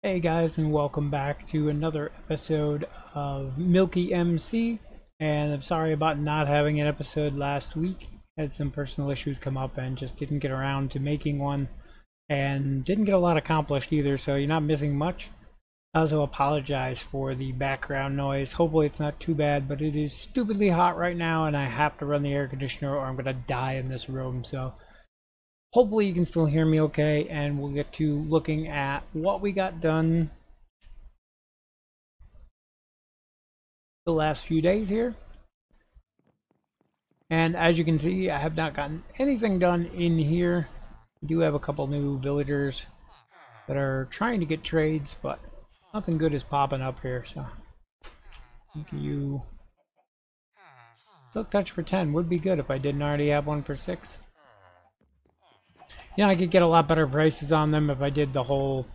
Hey guys, and welcome back to another episode of Milky MC. And I'm sorry about not having an episode last week. Had some personal issues come up and just didn't get around to making one, and didn't get a lot accomplished either, so you're not missing much. I also apologize for the background noise. Hopefully it's not too bad, but it is stupidly hot right now and I have to run the air conditioner or I'm gonna die in this room. So hopefully you can still hear me okay, and we'll get to looking at what we got done the last few days here. And as you can see, I have not gotten anything done in here. I do have a couple new villagers that are trying to get trades, but nothing good is popping up here, so thank you. Silk touch for 10 would be good if I didn't already have one for 6. Yeah, I could get a lot better prices on them if I did the whole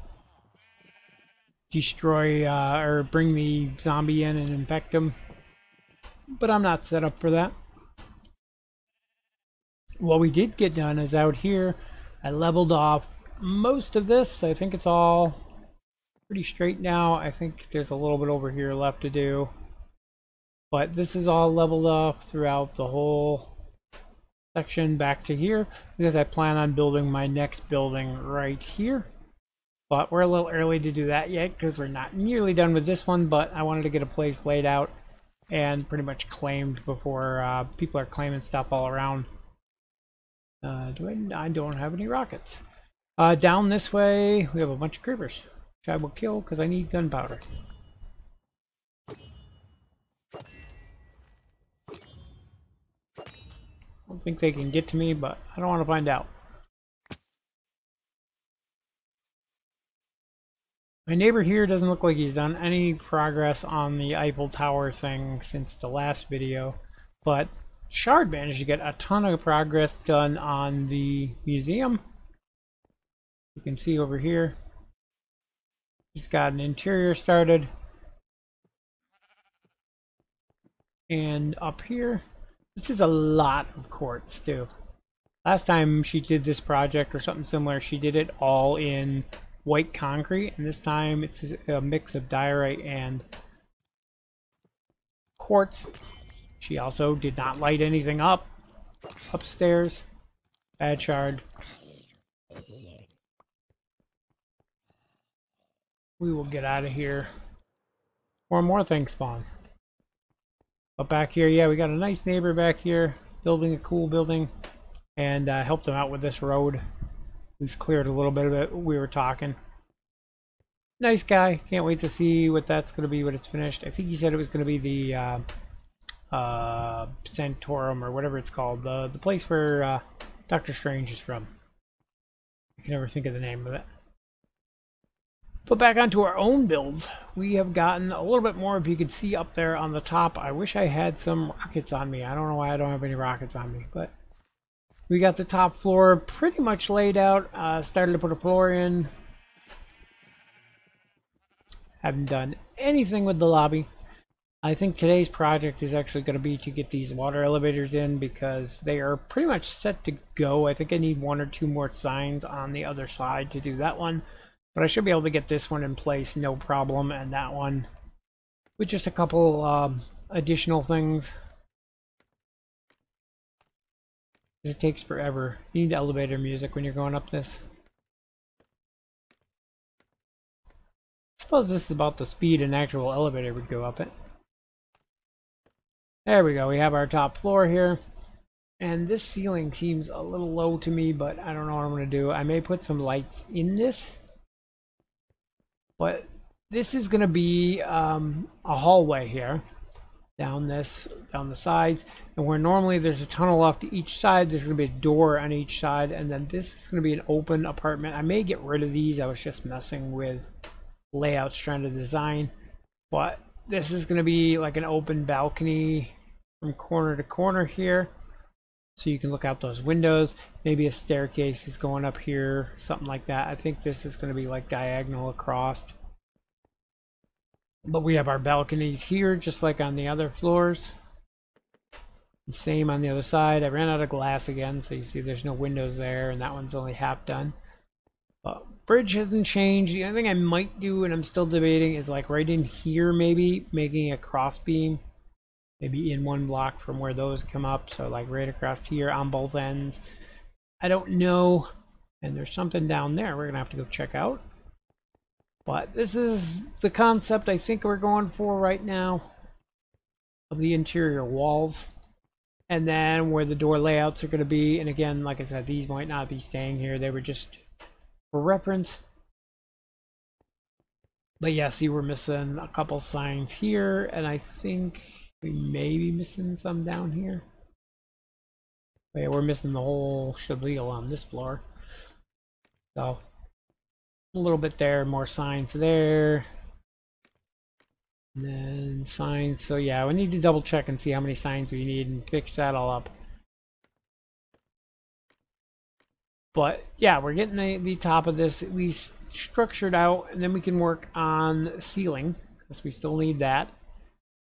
destroy or bring the zombie in and infect them. But I'm not set up for that. What we did get done is out here, I leveled off most of this. I think it's all pretty straight now. I think there's a little bit over here left to do. But this is all leveled off throughout the whole section back to here, because I plan on building my next building right here. But we're a little early to do that yet because we're not nearly done with this one, but I wanted to get a place laid out and pretty much claimed before people are claiming stuff all around. I don't have any rockets. Down this way we have a bunch of creepers, which I will kill because I need gunpowder. I don't think they can get to me, but I don't want to find out. My neighbor here doesn't look like he's done any progress on the Eiffel Tower thing since the last video, but Shard managed to get a ton of progress done on the museum. You can see over here, he's got an interior started. And up here, this is a lot of quartz too. Last time she did this project or something similar, she did it all in white concrete, and this time it's a mix of diorite and quartz. She also did not light anything up upstairs. Bad shard. We will get out of here before more things spawn. But back here, yeah, we got a nice neighbor back here building a cool building, and helped him out with this road. He's cleared a little bit of it. We were talking. Nice guy. Can't wait to see what that's going to be when it's finished. I think he said it was going to be the Santorum or whatever it's called, the place where Doctor Strange is from. I can never think of the name of it. But back onto our own builds, we have gotten a little bit more. If you could see up there on the top, I wish I had some rockets on me. I don't know why I don't have any rockets on me, but we got the top floor pretty much laid out. Started to put a floor in. Haven't done anything with the lobby. I think today's project is actually going to be to get these water elevators in because they are pretty much set to go. I think I need 1 or 2 more signs on the other side to do that one. But I should be able to get this one in place, no problem, and that one with just a couple additional things. It takes forever. You need elevator music when you're going up this. I suppose this is about the speed an actual elevator would go up it. There we go. We have our top floor here. And this ceiling seems a little low to me, but I don't know what I'm going to do. I may put some lights in this. But this is going to be a hallway here, down the sides, and where normally there's a tunnel off to each side, there's going to be a door on each side, and then this is going to be an open apartment. I may get rid of these. I was just messing with layouts trying to design, but this is going to be like an open balcony from corner to corner here, so you can look out those windows. Maybe a staircase is going up here, something like that. I think this is going to be like diagonal across. But we have our balconies here, just like on the other floors. Same on the other side. I ran out of glass again, so you see there's no windows there, and that one's only half done. bridge hasn't changed. The only thing I might do, and I'm still debating, is like right in here maybe making a cross beam, maybe in one block from where those come up, so like right across here on both ends. I don't know. And there's something down there we're gonna have to go check out, but this is the concept I think we're going for right now of the interior walls, and then where the door layouts are going to be. And again, like I said, these might not be staying here, they were just for reference. But yeah, see, we're missing a couple signs here, and I think we may be missing some down here. But yeah, we're missing the whole shabil on this floor. So a little bit there, more signs there, and then signs. So yeah, we need to double check and see how many signs we need and fix that all up. But yeah, we're getting the top of this at least structured out, and then we can work on ceiling because we still need that.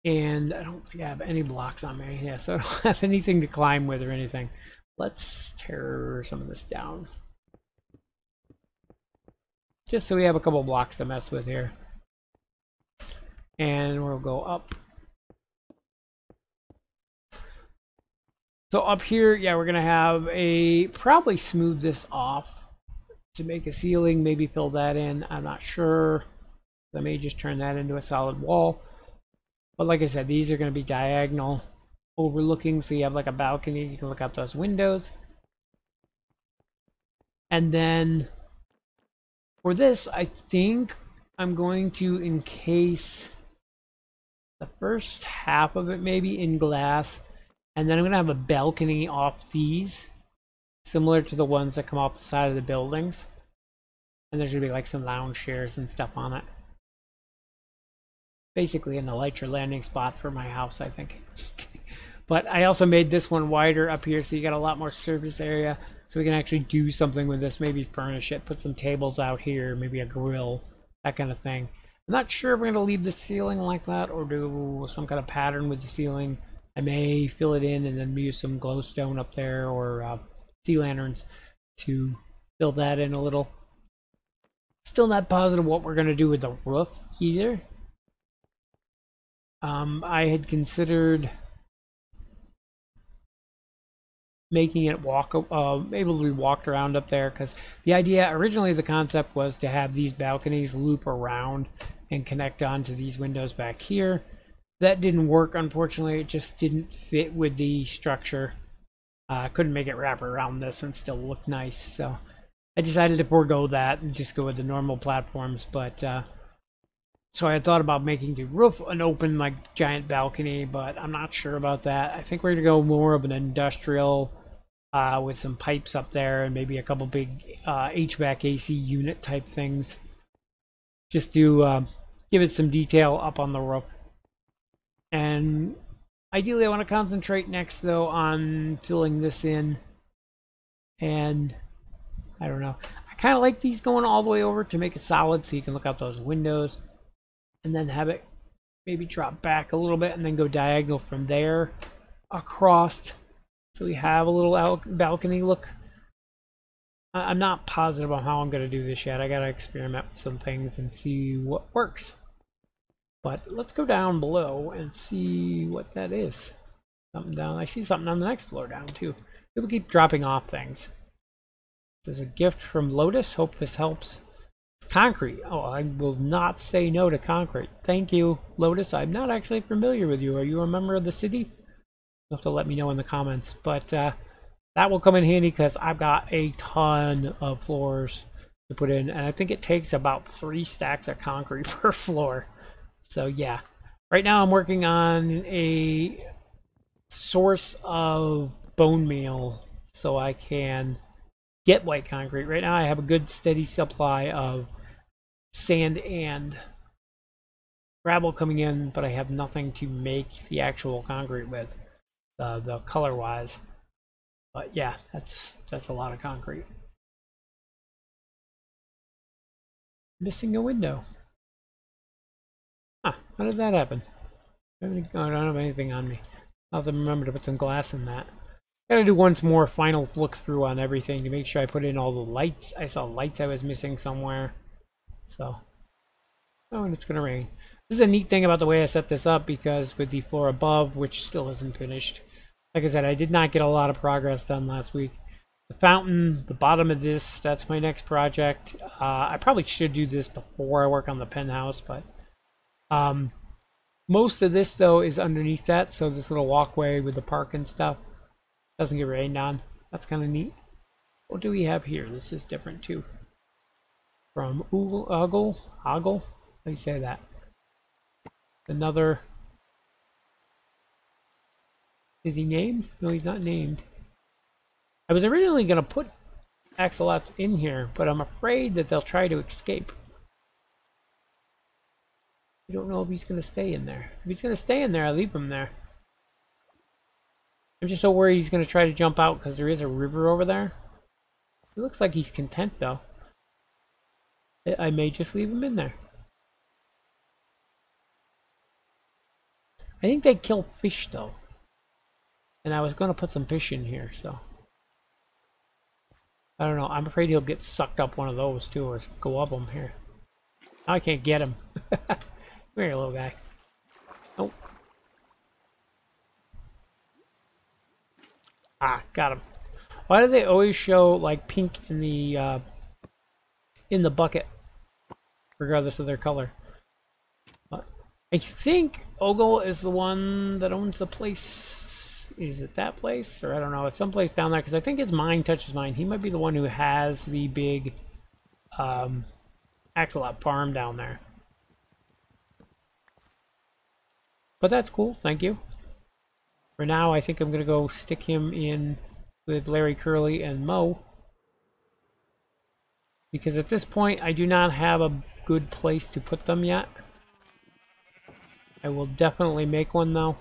And I don't think I have any blocks on me. Yeah, so I don't have anything to climb with or anything. Let's tear some of this down, just so we have a couple blocks to mess with here. And we'll go up. So up here, yeah, we're gonna have a probably smooth this off to make a ceiling, maybe fill that in. I'm not sure. I may just turn that into a solid wall. But like I said, these are gonna be diagonal overlooking, so you have like a balcony, you can look out those windows. And then for this, I think I'm going to encase the first half of it maybe in glass, and then I'm going to have a balcony off these, similar to the ones that come off the side of the buildings. And there's going to be like some lounge chairs and stuff on it. Basically an elytra landing spot for my house, I think. But I also made this one wider up here, so you got a lot more surface area, so we can actually do something with this, maybe furnish it, put some tables out here, maybe a grill, that kind of thing. I'm not sure if we're going to leave the ceiling like that or do some kind of pattern with the ceiling. I may fill it in and then use some glowstone up there or sea lanterns to fill that in a little. Still not positive what we're going to do with the roof either. I had considered making it able to be walked around up there, because the idea originally, the concept was to have these balconies loop around and connect onto these windows back here. That didn't work, unfortunately. It just didn't fit with the structure. I couldn't make it wrap around this and still look nice, so I decided to forego that and just go with the normal platforms. But so I had thought about making the roof an open, like, giant balcony, but I'm not sure about that. I think we're going to go more of an industrial with some pipes up there and maybe a couple big HVAC AC unit type things, just to give it some detail up on the roof. And ideally I want to concentrate next though on filling this in, and I don't know, I kind of like these going all the way over to make it solid so you can look out those windows, and then have it maybe drop back a little bit and then go diagonal from there across, so we have a little balcony look. I'm not positive on how I'm going to do this yet. I got to experiment with some things and see what works. But let's go down below and see what that is. Something down. I see something on the next floor down too. People keep dropping off things. This is a gift from Lotus. Hope this helps. Concrete. Oh, I will not say no to concrete. Thank you, Lotus. I'm not actually familiar with you. Are you a member of the city? You'll have to let me know in the comments. But that will come in handy because I've got a ton of floors to put in, and I think it takes about 3 stacks of concrete per floor. So yeah, right now I'm working on a source of bone meal so I can get white concrete. Right now I have a good steady supply of sand and gravel coming in, but I have nothing to make the actual concrete with, the color wise. But yeah, that's a lot of concrete. Missing a window. Huh, how did that happen? I don't have anything on me. I'll have to remember to put some glass in that. Gotta do once more final look through on everything to make sure I put in all the lights. I saw lights I was missing somewhere. So, oh, and it's gonna rain. This is a neat thing about the way I set this up, because with the floor above, which still isn't finished, like I said, I did not get a lot of progress done last week. The fountain, the bottom of this, that's my next project. I probably should do this before I work on the penthouse, but most of this, though, is underneath that, so this little walkway with the park and stuff doesn't get rained on. That's kind of neat. What do we have here? This is different, too. From Ogle? How do you say that? Another... Is he named? No, he's not named. I was originally going to put axolotls in here, but I'm afraid that they'll try to escape. I don't know if he's going to stay in there. If he's going to stay in there, I'll leave him there. I'm just so worried he's going to try to jump out because there is a river over there. It looks like he's content, though. I may just leave him in there. I think they kill fish, though. And I was going to put some fish in here, so... I don't know. I'm afraid he'll get sucked up one of those, too, or go up him here. Now I can't get him. Come here, little guy. Oh. Ah, got him. Why do they always show, like, pink in the bucket? Regardless of their color. I think Ogle is the one that owns the place. Is it that place? Or I don't know. It's someplace down there, because I think his mind touches mine. He might be the one who has the big axolot farm down there. But that's cool. Thank you. For now, I think I'm going to go stick him in with Larry, Curly, and Mo. Because at this point, I do not have a good place to put them yet. I will definitely make one, though.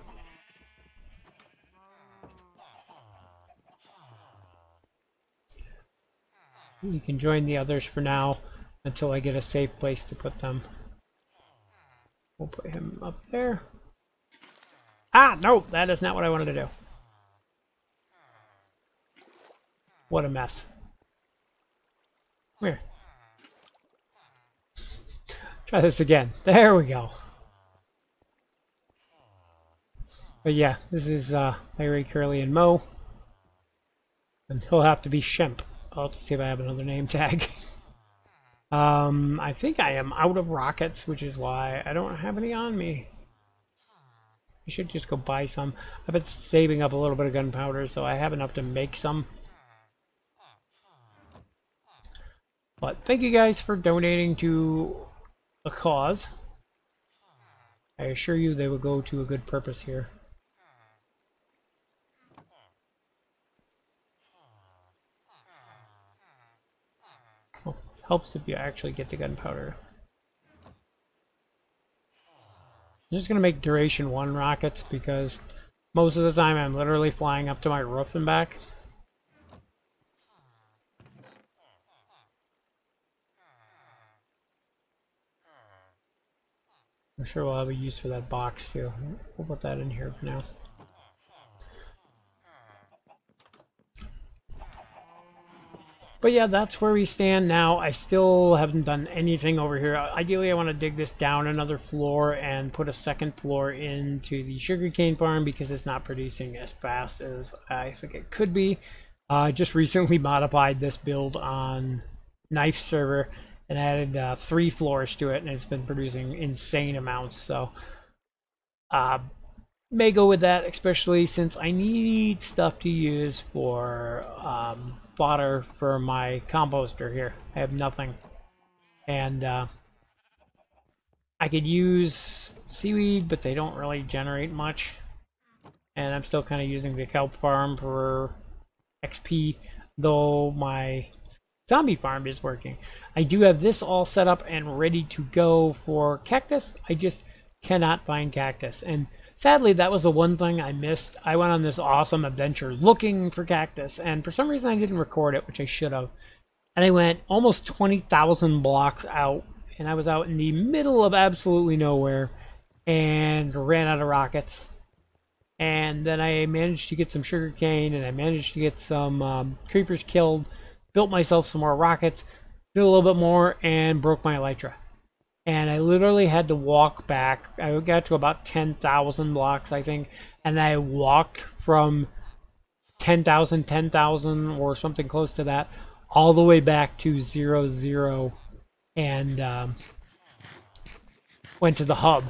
You can join the others for now until I get a safe place to put them. We'll put him up there. Ah, no, that is not what I wanted to do. What a mess. Come here. Try this again. There we go. But yeah, this is Larry, Curly, and Mo. And he'll have to be Shemp. I'll have to see if I have another name tag. I think I am out of rockets, which is why I don't have any on me. I should just go buy some. I've been saving up a little bit of gunpowder, so I have enough to make some. But thank you guys for donating to a cause. I assure you they will go to a good purpose here. Well, helps if you actually get the gunpowder. I'm just going to make duration 1 rockets because most of the time I'm literally flying up to my roof and back. I'm sure we'll have a use for that box too. We'll put that in here for now. But yeah, that's where we stand now. I still haven't done anything over here. Ideally, I want to dig this down another floor and put a second floor into the sugarcane farm because it's not producing as fast as I think it could be. I just recently modified this build on Knife server and added 3 floors to it, and it's been producing insane amounts. So may go with that, especially since I need stuff to use for fodder for my composter here. I have nothing, and I could use seaweed, but they don't really generate much, and I'm still kind of using the kelp farm for XP, though my zombie farm is working. I do have this all set up and ready to go for cactus. I just cannot find cactus, and sadly, that was the one thing I missed. I went on this awesome adventure looking for cactus, and for some reason I didn't record it, which I should have. And I went almost 20,000 blocks out, and I was out in the middle of absolutely nowhere, and ran out of rockets. And then I managed to get some sugarcane, and I managed to get some creepers killed, built myself some more rockets, did a little bit more, and broke my elytra. And I literally had to walk back. I got to about 10,000 blocks, I think, and I walked from 10,000, 10,000, or something close to that, all the way back to 0, 0, and went to the hub.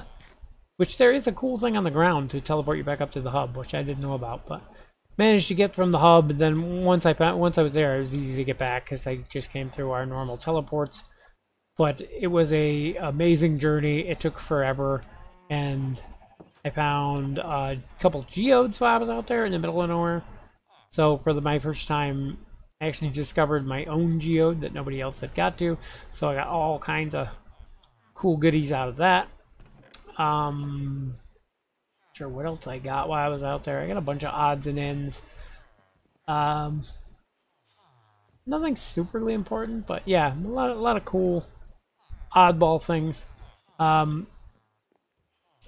Which there is a cool thing on the ground to teleport you back up to the hub, which I didn't know about, but managed to get from the hub. And then once I was there, it was easy to get back because I just came through our normal teleports. But it was a amazing journey. It took forever, and I found a couple geodes while I was out there in the middle of nowhere. So for my first time, I actually discovered my own geode that nobody else had got to. So I got all kinds of cool goodies out of that. Sure what else I got while I was out there. I got a bunch of odds and ends. Nothing superly important, but yeah, a lot of cool oddball things. And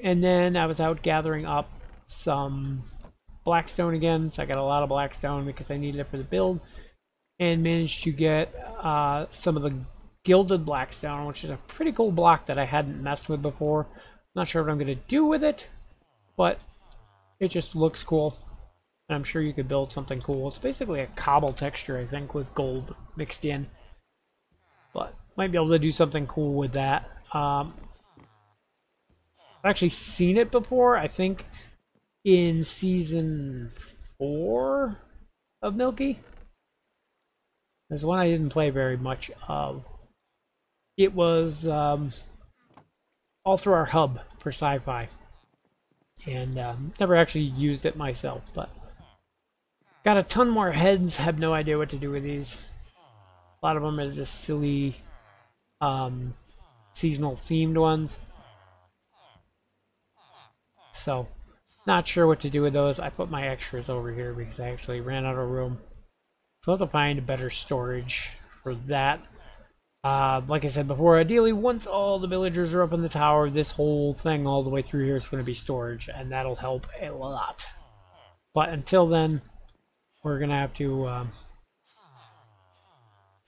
then I was out gathering up some blackstone again, so I got a lot of blackstone because I needed it for the build, and managed to get some of the gilded blackstone, which is a pretty cool block that I hadn't messed with before. Not sure what I'm going to do with it, but it just looks cool, and I'm sure you could build something cool. It's basically a cobble texture, I think, with gold mixed in, but might be able to do something cool with that. I've actually seen it before, I think in season 4 of Milky. There's one I didn't play very much of. It was all through our hub for sci-fi, and never actually used it myself, but got a ton more heads. Have no idea what to do with these. A lot of them are just silly seasonal themed ones, so not sure what to do with those. I put my extras over here because I actually ran out of room, so I'll have to find a better storage for that. Like I said before, ideally, once all the villagers are up in the tower, this whole thing all the way through here is going to be storage, and that'll help a lot. But until then, we're going to have to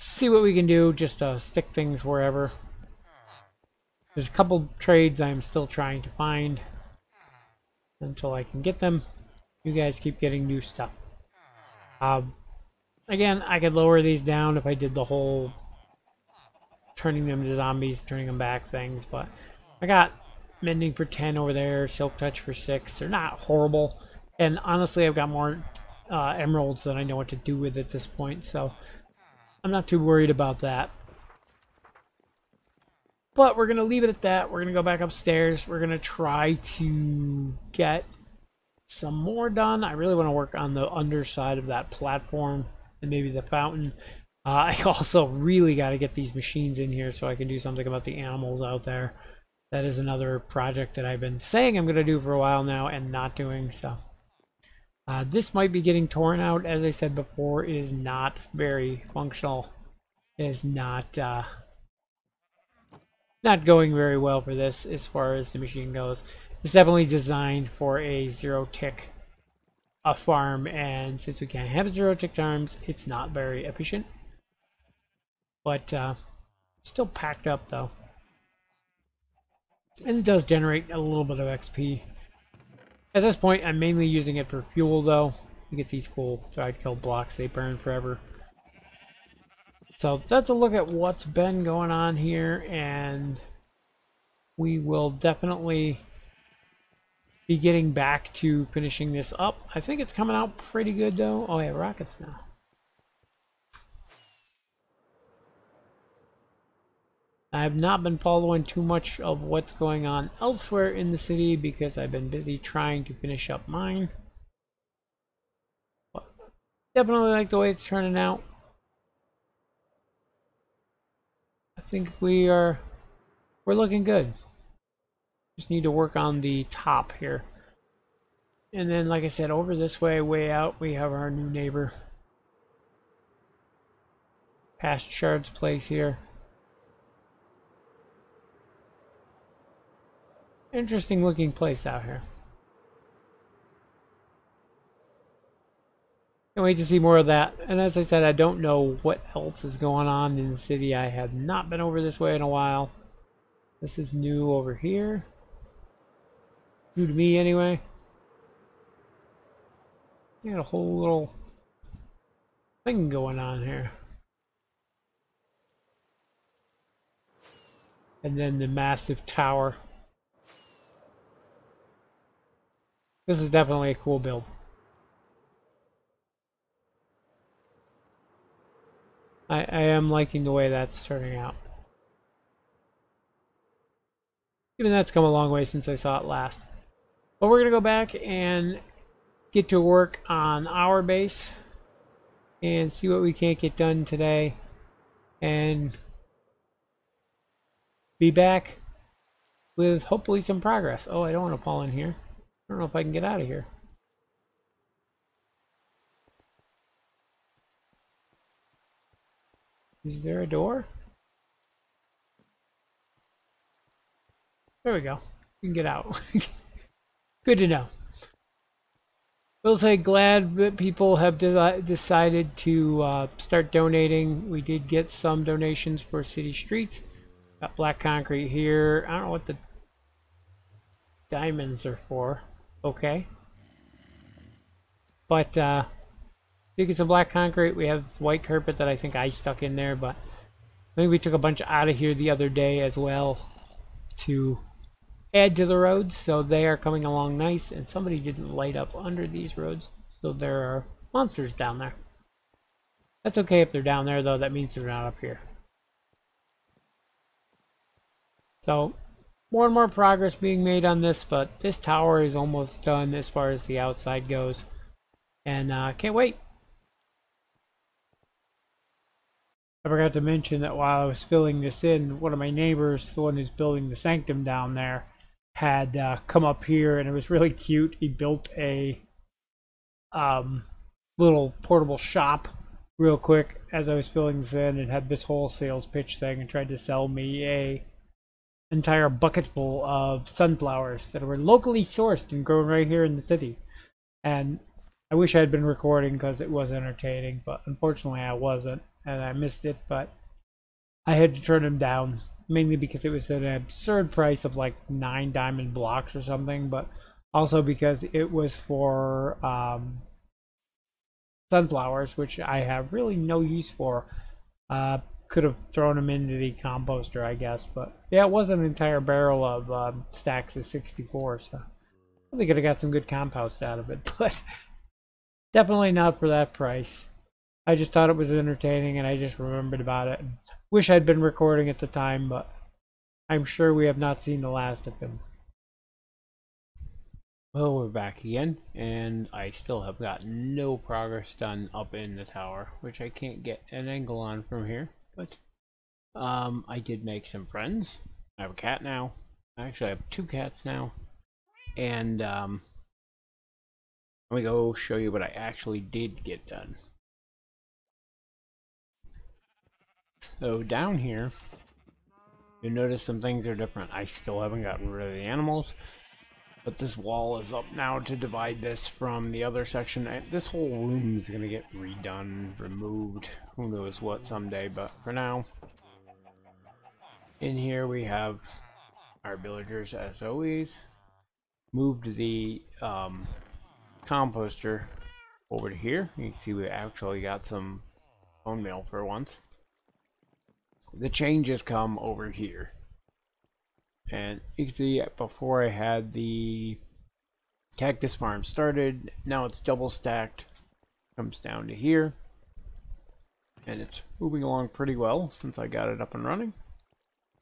see what we can do, just stick things wherever. There's a couple trades I'm still trying to find. Until I can get them, you guys keep getting new stuff. Again, I could lower these down if I did the whole turning them to zombies, turning them back things, but I got mending for 10 over there, silk touch for 6. They're not horrible, and honestly I've got more emeralds than I know what to do with at this point, so I'm not too worried about that. But we're gonna leave it at that. We're gonna go back upstairs. We're gonna try to get some more done. I really want to work on the underside of that platform and maybe the fountain. I also really got to get these machines in here so I can do something about the animals out there. That is another project that I've been saying I'm going to do for a while now and not doing. So this might be getting torn out. As I said before, it is not very functional. It is not going very well for this as far as the machine goes. It's definitely designed for a zero-tick farm, and since we can't have zero-tick farms, it's not very efficient. But still packed up though, and it does generate a little bit of XP. At this point, I'm mainly using it for fuel though. You get these cool dried kill blocks; they burn forever. So that's a look at what's been going on here, and we will definitely be getting back to finishing this up. I think it's coming out pretty good though. Oh, I have rockets now. I have not been following too much of what's going on elsewhere in the city because I've been busy trying to finish up mine. But definitely like the way it's turning out. I think we're looking good. Just need to work on the top here. And then, like I said, over this way out, we have our new neighbor. Past Shard's place here. Interesting looking place out here. Can't wait to see more of that. And as I said, I don't know what else is going on in the city. I have not been over this way in a while. This is new over here. New to me anyway. We got a whole little thing going on here. And then the massive tower. This is definitely a cool build. I am liking the way that's turning out. Even that's come a long way since I saw it last. But we're going to go back and get to work on our base and see what we can't get done today. And be back with hopefully some progress. Oh, I don't want to fall in here. I don't know if I can get out of here. Is there a door? There we go. We can get out. Good to know. We'll say glad that people have decided to start donating. We did get some donations for city streets. Got black concrete here. I don't know what the diamonds are for. Okay. But you get some black concrete. We have white carpet that I think I stuck in there, but I think we took a bunch out of here the other day as well to add to the roads, so they are coming along nice. And somebody didn't light up under these roads, so there are monsters down there. That's okay if they're down there, though. That means they're not up here. So more and more progress being made on this, but this tower is almost done as far as the outside goes, and can't wait. I forgot to mention that while I was filling this in, one of my neighbors, the one who's building the sanctum down there, had come up here, and it was really cute. He built a little portable shop real quick as I was filling this in, and had this whole sales pitch thing and tried to sell me a entire bucket full of sunflowers that were locally sourced and grown right here in the city. And I wish I had been recording because it was entertaining, but unfortunately I wasn't, and I missed it. But I had to turn him down, mainly because it was an absurd price of like 9 diamond blocks or something, but also because it was for sunflowers, which I have really no use for. Could have thrown them into the composter, I guess, but yeah, it was an entire barrel of stacks of 64, so I think I could have got some good compost out of it, but definitely not for that price. I just thought it was entertaining, and I just remembered about it. Wish I'd been recording at the time, but I'm sure we have not seen the last of him. Well, we're back again, and I still have got no progress done up in the tower, which I can't get an angle on from here. But I did make some friends. I have a cat now. Actually, I have 2 cats now. And let me go show you what I actually did get done. So down here, you'll notice some things are different. I still haven't gotten rid of the animals, but this wall is up now to divide this from the other section. This whole room is going to get redone, removed, who knows what someday, but for now, in here we have our villagers as always. Moved the composter over to here. You can see we actually got some bone meal for once. The changes come over here. And you can see before I had the cactus farm started, now it's double stacked. Comes down to here. And it's moving along pretty well since I got it up and running.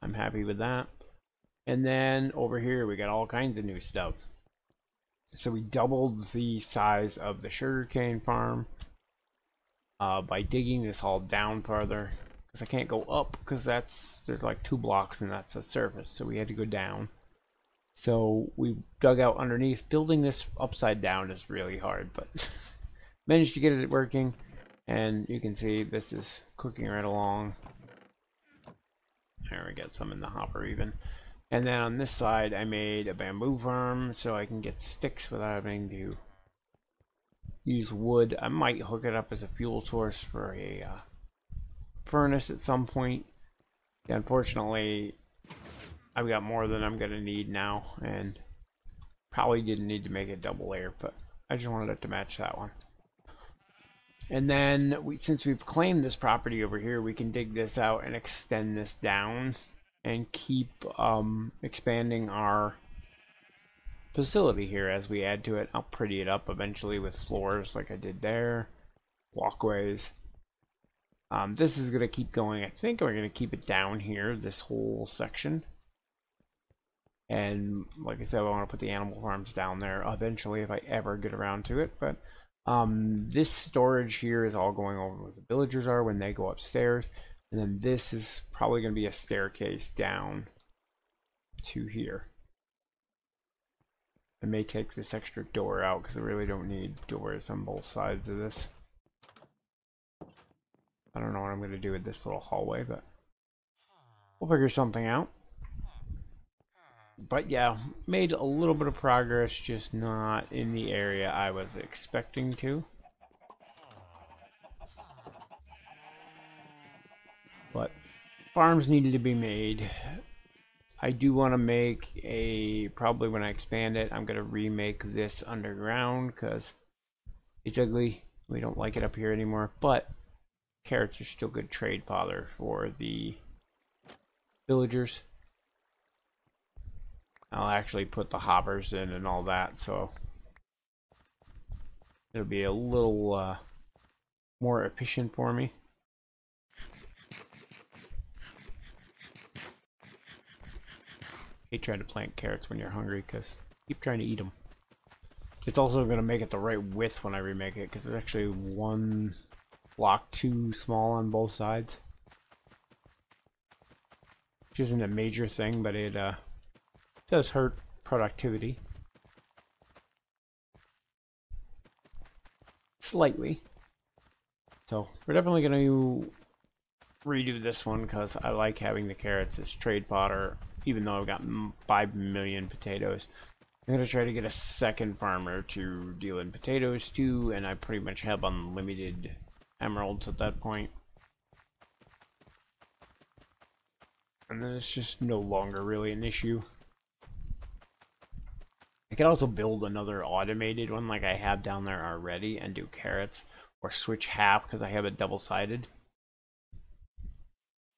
I'm happy with that. And then over here we got all kinds of new stuff. So we doubled the size of the sugarcane farm by digging this all down farther. I can't go up because there's like 2 blocks and that's a surface, so we had to go down. So we dug out underneath. Building this upside down is really hard, but managed to get it working, and you can see this is cooking right along. There, we got some in the hopper even. And then on this side I made a bamboo farm so I can get sticks without having to use wood. I might hook it up as a fuel source for a furnace at some point. Unfortunately, I've got more than I'm gonna need now, and probably didn't need to make it double layer, but I just wanted it to match that one. And then since we've claimed this property over here, we can dig this out and extend this down and keep expanding our facility here as we add to it. I'll pretty it up eventually with floors like I did there, walkways. This is going to keep going. I think we're going to keep it down here, this whole section. And like I said, I want to put the animal farms down there eventually if I ever get around to it. But this storage here is all going over where the villagers are when they go upstairs. And then this is probably going to be a staircase down to here. I may take this extra door out because I really don't need doors on both sides of this. I don't know what I'm going to do with this little hallway, but we'll figure something out. But yeah, made a little bit of progress, just not in the area I was expecting to. But farms needed to be made. I do want to make probably when I expand it, I'm going to remake this underground because it's ugly. We don't like it up here anymore, but carrots are still good trade fodder for the villagers. I'll actually put the hoppers in and all that, so it'll be a little more efficient for me. Hate trying to plant carrots when you're hungry because you keep trying to eat them. It's also going to make it the right width when I remake it because it's actually one block too small on both sides. Which isn't a major thing, but it does hurt productivity. Slightly. So we're definitely going to redo this one because I like having the carrots as trade fodder, even though I've got 5 million potatoes. I'm going to try to get a second farmer to deal in potatoes too, and I pretty much have unlimited emeralds at that point. And then it's just no longer really an issue. I could also build another automated one like I have down there already and do carrots, or switch half because I have it double-sided.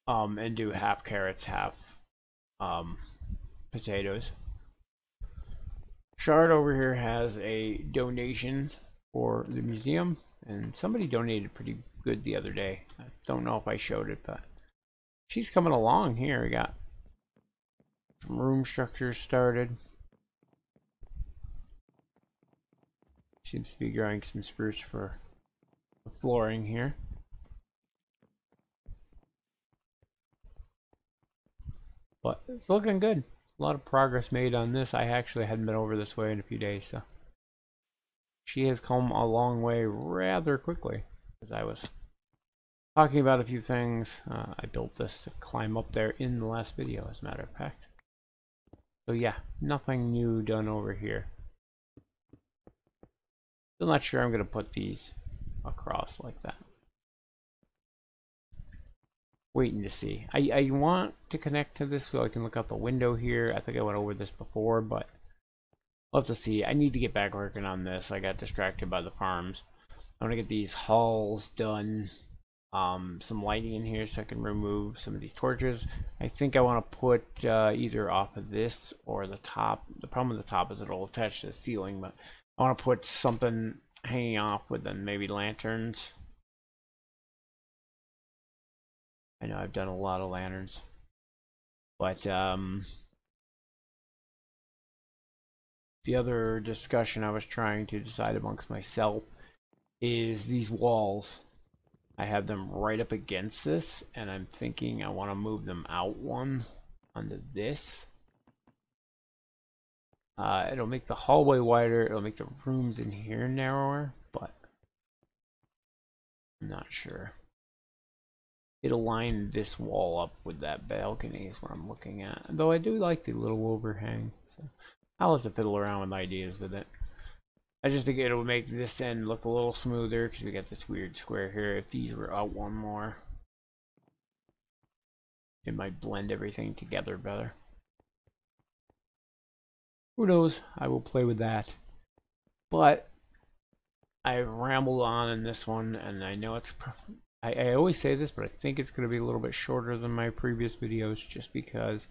And do half carrots, half potatoes. Shard over here has a donation for the museum, and somebody donated pretty good the other day. I don't know if I showed it, but she's coming along here. We got some room structures started. Seems to be growing some spruce for the flooring here. But it's looking good. A lot of progress made on this. I actually hadn't been over this way in a few days, so she has come a long way rather quickly. As I was talking about a few things, I built this to climb up there in the last video, as a matter of fact. So yeah, nothing new done over here. Still not sure I'm going to put these across like that. Waiting to see. I want to connect to this so I can look out the window here. I think I went over this before, but we'll have to see. I need to get back working on this. I got distracted by the farms. I want to get these halls done. Some lighting in here so I can remove some of these torches. I think I want to put either off of this or the top. The problem with the top is it'll attach to the ceiling, but I want to put something hanging off with them, maybe lanterns. I know I've done a lot of lanterns, but the other discussion I was trying to decide amongst myself is these walls. I have them right up against this, and I'm thinking I want to move them out one onto this. It'll make the hallway wider, it'll make the rooms in here narrower, but I'm not sure. It'll line this wall up with that balcony is what I'm looking at. Though I do like the little overhang, so I'll have to fiddle around with ideas with it. I just think it'll make this end look a little smoother because we got this weird square here. If these were out one more, it might blend everything together better. Who knows? I will play with that. But I rambled on in this one, and I know it's... I always say this, but I think it's going to be a little bit shorter than my previous videos just because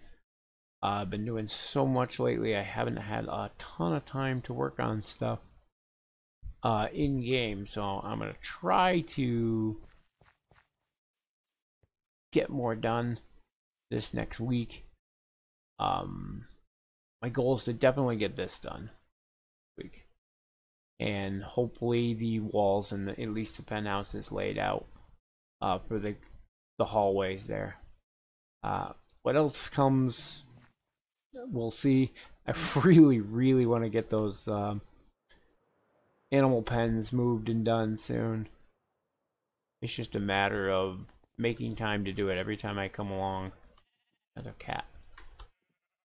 I've been doing so much lately. I haven't had a ton of time to work on stuff in game, so I'm going to try to get more done this next week. My goal is to definitely get this done this week, and hopefully the walls and at least the penthouse is laid out for the hallways there. What else comes, we'll see. I really want to get those animal pens moved and done soon. It's just a matter of making time to do it. Every time I come along, another cat,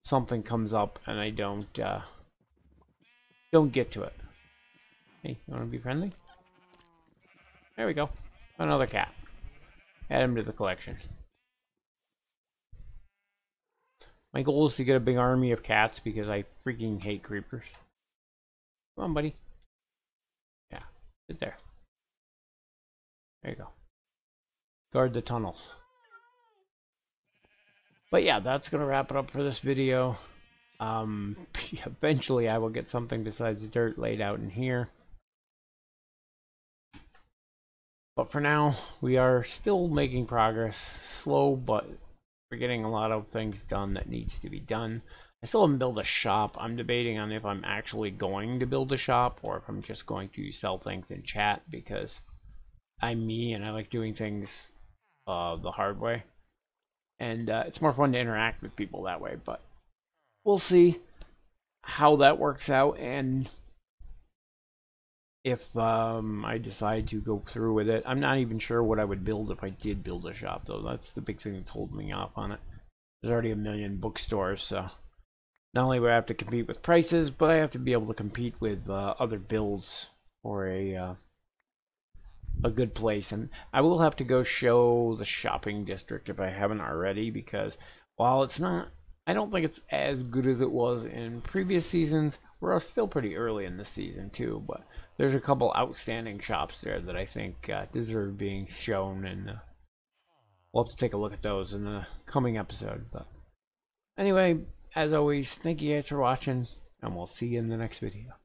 something comes up and I don't get to it. Hey, you want to be friendly? There we go. Another cat. Add him to the collection. My goal is to get a big army of cats because I freaking hate creepers. Come on, buddy. Yeah, sit there. There you go. Guard the tunnels. But yeah, that's going to wrap it up for this video. Eventually I will get something besides dirt laid out in here. But for now, we are still making progress. Slow, but we're getting a lot of things done that needs to be done. I still haven't built a shop. I'm debating on if I'm actually going to build a shop or if I'm just going to sell things in chat because I'm me and I like doing things the hard way. And it's more fun to interact with people that way. But we'll see how that works out and if I decide to go through with it. I'm not even sure what I would build if I did build a shop, though. That's the big thing that's holding me off on it. There's already a million bookstores, so not only do I have to compete with prices, but I have to be able to compete with other builds for a good place. And I will have to go show the shopping district if I haven't already, because while it's not, I don't think it's as good as it was in previous seasons. We're still pretty early in this season too, but there's a couple outstanding shops there that I think deserve being shown, and we'll have to take a look at those in the coming episode. But anyway, as always, thank you guys for watching, and we'll see you in the next video.